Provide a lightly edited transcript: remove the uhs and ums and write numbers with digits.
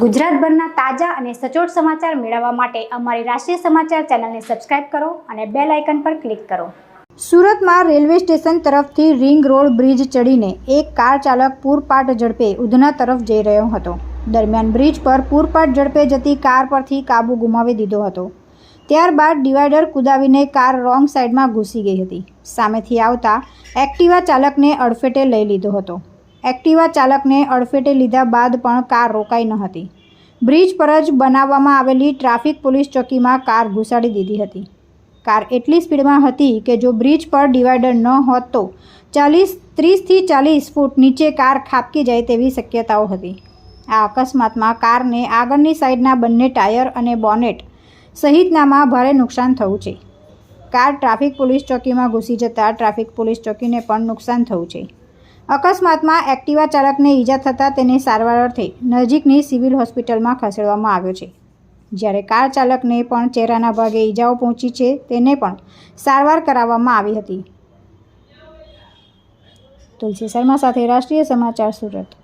ગુજરાતભરના તાજા અને સચોટ સમાચાર મેળવવા માટે અમારી રાષ્ટ્રીય સમાચાર ચેનલને સબસ્ક્રાઇબ કરો અને બેલ આઇકન પર ક્લિક કરો। સુરતમાં રેલવે સ્ટેશન તરફથી રિંગ રોડ બ્રિજ ચડીને એક કાર ચાલક પૂરપાટ ઝડપે ઉધના તરફ જઈ રહ્યો હતો। દરમિયાન બ્રિજ પર પૂરપાટ ઝડપે જતી કાર પરથી કાબુ ગુમાવી દીધો હતો। ત્યારબાદ ડિવાઈડર કુદાવીને કાર રોંગ સાઈડમાં ઘૂસી ગઈ હતી। સામેથી આવતા એક્ટિવા ચાલકને અડફેટે લઈ લીધો હતો। એક્ટિવા ચાલકને અડફેટે લીધા બાદ પણ કાર રોકાઈ ન હતી। બ્રિજ પર જ બનાવવામાં આવેલી ટ્રાફિક પોલીસ ચોકીમાં કાર ઘુસાડી દીધી હતી। કાર એટલી સ્પીડમાં હતી કે જો બ્રિજ પર ડિવાઈડર ન હોત તો 30 થી 40 ફૂટ નીચે કાર ખાબકી જાય તેવી શક્યતાઓ હતી। આ અકસ્માતમાં કારને આગળની સાઈડના બંને ટાયર અને બોનેટ સહિતનામાં ભારે નુકસાન થયું છે। કાર ટ્રાફિક પોલીસ ચોકીમાં ઘૂસી જતાં ટ્રાફિક પોલીસ ચોકીને પણ નુકસાન થયું છે। અકસ્માતમાં એક્ટિવા ચાલકને ઈજા થતાં તેને સારવાર અર્થે નજીકની સિવિલ હોસ્પિટલમાં ખસેડવામાં આવ્યો છે, જ્યારે કાર ચાલકને પણ ચહેરાના ભાગે ઈજાઓ પહોંચી છે, તેને પણ સારવાર કરાવવામાં આવી હતી। તુલસી શર્મા સાથે રાષ્ટ્રીય સમાચાર, સુરત।